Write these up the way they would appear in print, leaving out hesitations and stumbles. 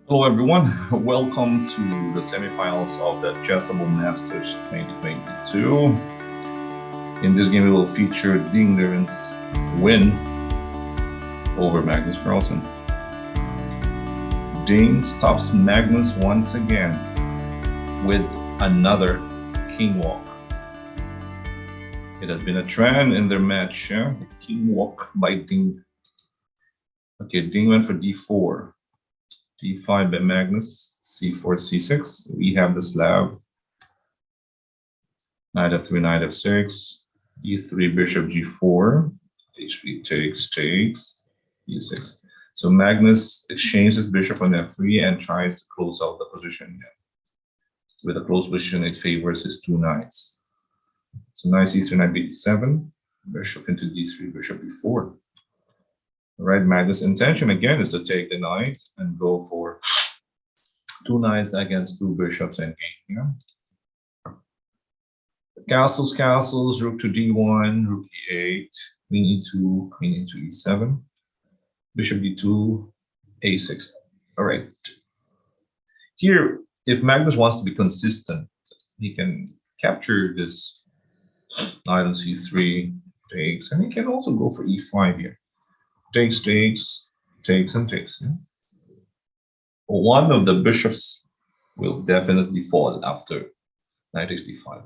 Hello everyone, welcome to the semifinals of the Chessable Masters 2022. In this game we will feature Liren's win over Magnus Carlsen. Ding stops Magnus once again with another king walk. It has been a trend in their match, the king walk by Ding. Okay, Ding went for d4. d5 by Magnus, c4, c6. We have the Slav. Knight f3, knight f6, e3, bishop g4, h3 takes, e6. So Magnus exchanges bishop on f3 and tries to close out the position. With a close position, it favors his two knights. So knight c3, knight b7, bishop into d3, bishop b4. Right, Magnus' intention again is to take the knight and go for two knights against two bishops and king here. Castles, rook to d1, rook e8, queen e2, queen into e7, bishop d2, a6. All right. Here, if Magnus wants to be consistent, he can capture this knight on c3, takes, and he can also go for e5 here. Takes, and takes. Yeah? One of the bishops will definitely fall after knight takes d5,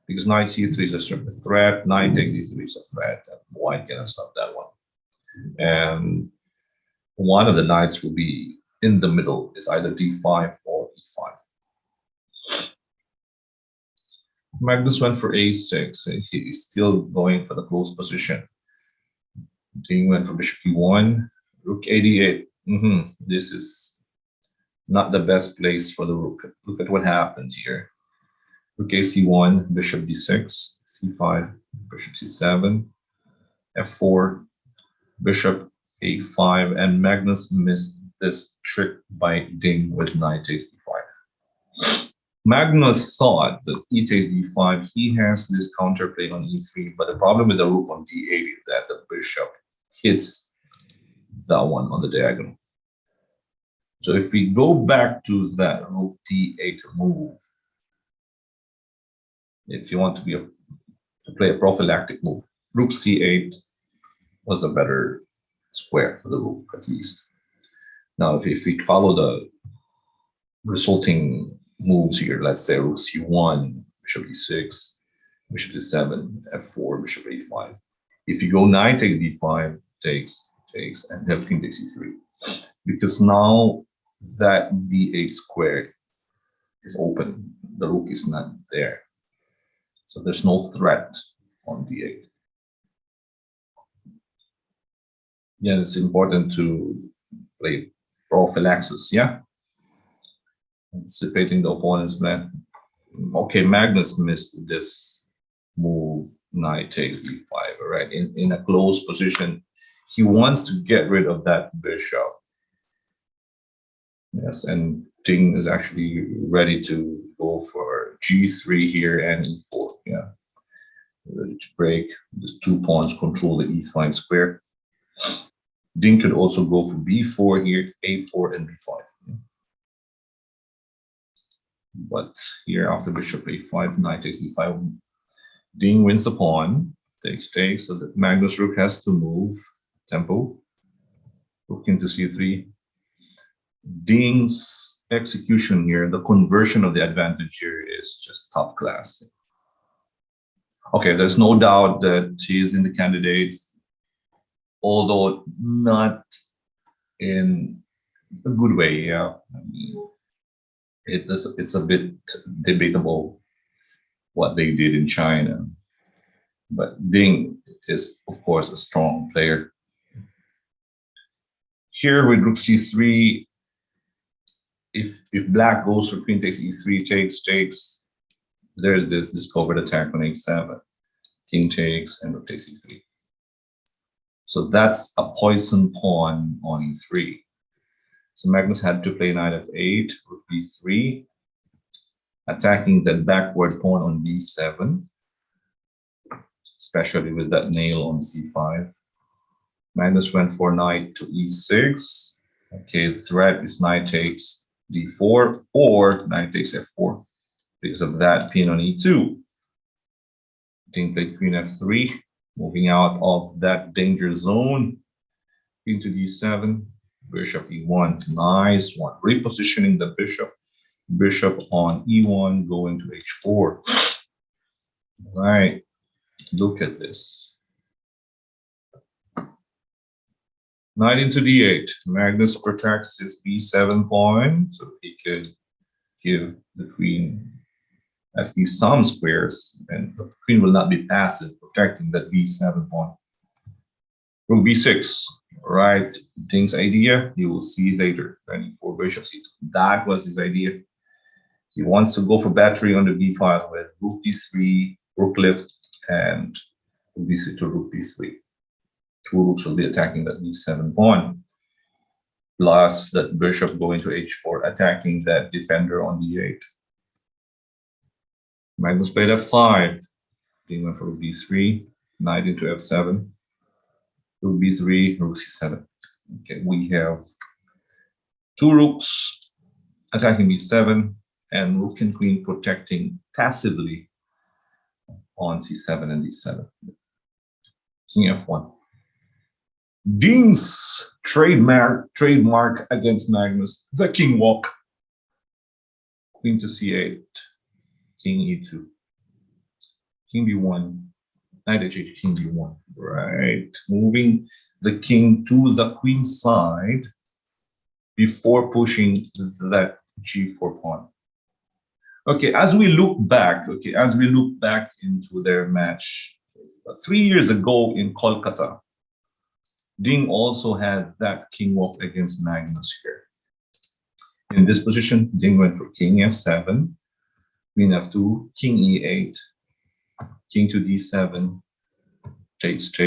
because knight c3 is a threat, knight takes d3 is a threat, and white cannot stop that one. And one of the knights will be in the middle. It's either d5 or e5. Magnus went for a6. He's still going for the close position. Ding went for bishop e1, rook a8. This is not the best place for the rook. Look at what happens here. Rook ac1, bishop d6, c5, bishop c7, f4, bishop a5, and Magnus missed this trick by Ding with knight takes d5. Magnus thought that e takes d5, he has this counterplay on e3, but the problem with the rook on d8 is that the bishop hits that one on the diagonal. So if we go back to that rook d8 move, if you want to play a prophylactic move, rook c8 was a better square for the rook, at least. Now, if we follow the resulting moves here, let's say rook c1, bishop d6, bishop d7, f4, bishop a5. If you go knight takes d5, takes, and everything takes e3, because now that d8 square is open, the rook is not there, so there's no threat on d8. Yeah, it's important to play prophylaxis, yeah, anticipating the opponent's plan. Okay, Magnus missed this move, knight takes d5. All right, in a close position, he wants to get rid of that bishop. Yes, and Ding is actually ready to go for g3 here and e4. Yeah, ready to break. These two pawns control the e5 square. Ding could also go for b4 here, a4, and b5. Yeah. But here, after bishop a5, knight takes d5, Ding wins the pawn, takes, so that Magnus rook has to move tempo. Rook into c3. Ding's execution here, the conversion of the advantage here is just top class. Okay, there's no doubt that he is in the candidates, although not in a good way. Yeah, I mean, it's a bit debatable what they did in China, but Ding is of course a strong player. Here with rook c3, if black goes for queen takes e3, takes, there's this discovered attack on h7, king takes, and rook takes e3. So that's a poison pawn on e3. So Magnus had to play knight f8, rook b3, attacking that backward pawn on b7, especially with that nail on c5. Magnus went for knight to e6. Okay, the threat is knight takes, d4, or knight takes f4 because of that pin on e2. Ding played queen f3, moving out of that danger zone. Queen to d7, bishop e1, nice one. Repositioning the bishop. Bishop on e1, going to h4. Right, look at this. Knight into d8. Magnus protects his b7 pawn, so he could give the queen at least some squares, and the queen will not be passive, protecting that b7 pawn. Rook b6, right? Ding's idea, you will see later. 24 bishop c2. That was his idea. He wants to go for battery on the b file with rook d3, rook lift, and rook b6 to rook b3. Two rooks will be attacking that b7 pawn. Plus that bishop going to h4, attacking that defender on d8. Magnus played f5. King went for rook d3, knight into f7, rook b3, rook c7. Okay, we have two rooks attacking b7, and rook and queen protecting passively on c7 and d7. King f1. Ding's trademark against Magnus, the king walk. Queen to c8, king e2, king b1, knight h8, king b1. Right, moving the king to the queen side before pushing that g4 pawn. Okay, as we look back into their match 3 years ago in Kolkata, Ding also had that king walk against Magnus here. In this position, Ding went for king f7, queen f2, king e8, king to d7, takes,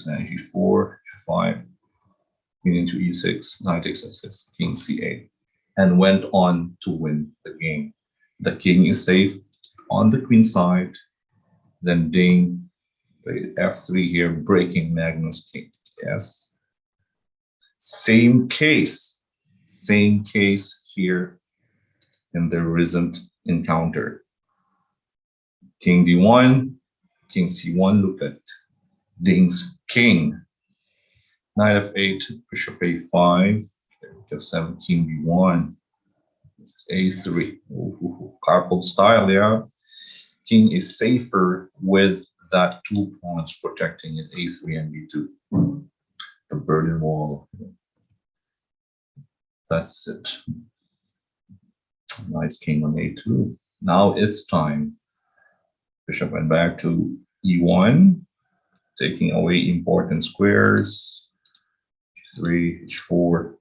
and g4, g5, queen into e6, knight takes f6, king c8, and went on to win the game. The king is safe on the queen side. Then Ding played f3 here, breaking Magnus' king. Yes. Same case here in the recent encounter. King d1, king c1, look at Ding's king. Knight f8, bishop a5, f7, king b1. This is a3. Carpal style, yeah. King is safer with that 2 pawns protecting it, a3 and b2. The Berlin Wall. That's it. Nice king on a2. Now it's time. Bishop went back to e1, taking away important squares. g3, h4.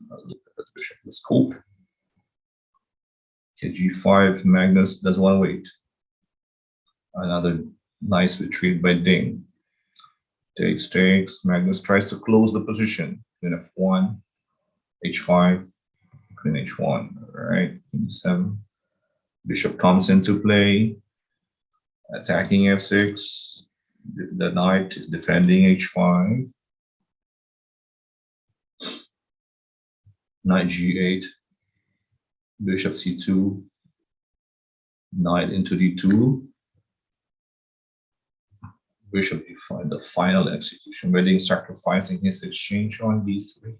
Look at the bishop, the scope. Okay, g5, Magnus doesn't want to wait. Another nice retreat by Ding. Takes. Magnus tries to close the position. Queen f1, h5, queen h1. All right, queen 7. Bishop comes into play, attacking f6. The knight is defending h5. Knight g8. Bishop c2. Knight into d2. Bishop d5, the final execution, Wedding sacrificing his exchange on d3.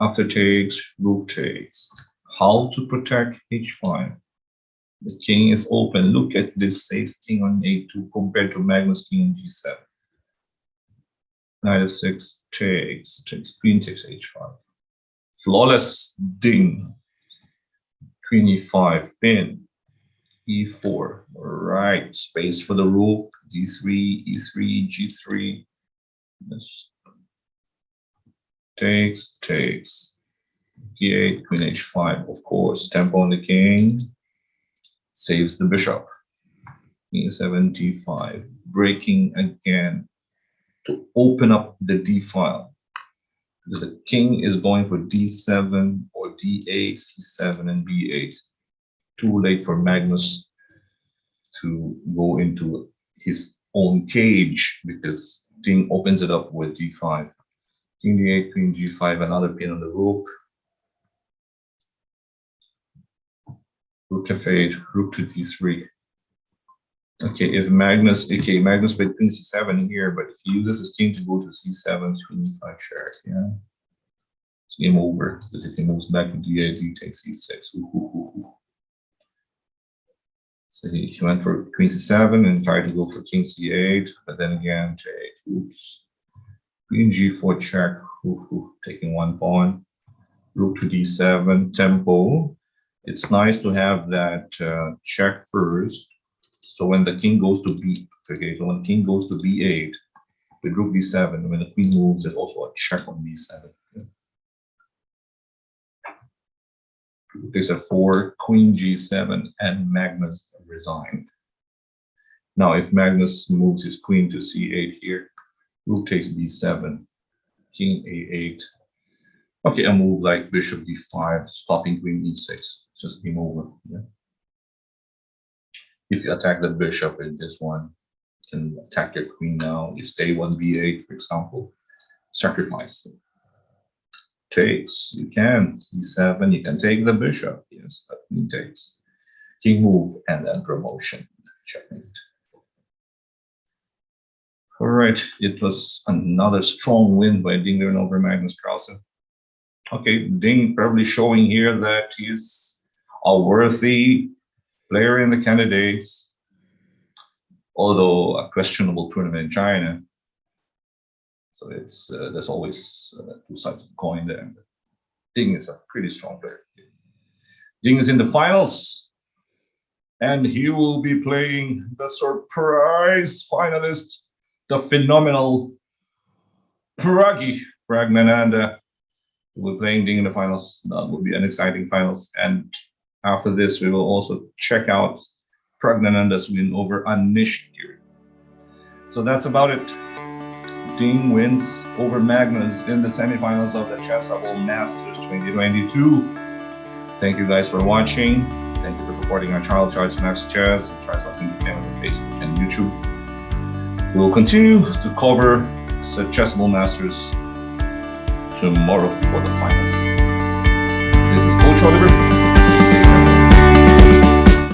After takes, rook takes. How to protect h5? The king is open. Look at this safe king on a2 compared to Magnus king on g7. Knight f6 takes, queen takes h5. Flawless Ding. Queen e5, pin. e4, all right, space for the rook, d3, e3, g3. This takes, g8, queen h5, of course, tempo on the king, saves the bishop, e7, d5, breaking again to open up the d file, because the king is going for d7 or d8, c7, and b8. Too late for Magnus to go into his own cage because Ding opens it up with d5. King d8, queen g5, another pin on the rook. Rook f8, rook to d3. Okay, if Magnus played queen c7 here, but if he uses his king to go to c7, queen e5 check, yeah. It's game over, because if he moves back to d8, he takes e6. So he went for queen c7 and tried to go for king c8, but then again, take, oops. Queen g4 check, taking one pawn. Rook to d7, tempo. It's nice to have that check first. So when the king goes to b, okay, so when the king goes to b8, with rook b7, when the queen moves, there's also a check on b7. Okay. Rook takes f4, queen g7, and Magnus resigned. Now, if Magnus moves his queen to c8 here, rook takes b7, king a8. Okay, a move like bishop d5, stopping queen e6. It's just game over. Yeah. If you attack the bishop with this one, you can attack your queen now. You stay 1b8, for example, sacrifice. Takes, you can, c7, you can take the bishop. Yes, but queen takes. King move, and then promotion. Checkmate. All right, it was another strong win by Ding Liren over Magnus Carlsen. Okay, Ding probably showing here that he's a worthy player in the candidates, although a questionable tournament in China. So it's there's always two sides of the coin there. Ding is a pretty strong player. Ding is in the finals, and he will be playing the surprise finalist, the phenomenal Praggnanandhaa. We're playing Ding in the finals. That will be an exciting finals. And after this, we will also check out Praggnanandhaa's win over Anish Giri. So that's about it. Ding wins over Magnus in the semifinals of the Chessable Masters 2022. Thank you guys for watching. Thank you for supporting our channel, Charles Max Chess, and Charles Watson on Facebook and YouTube. We will continue to cover the Chessable Masters tomorrow for the finals. This is Coach Oliver. Stay safe.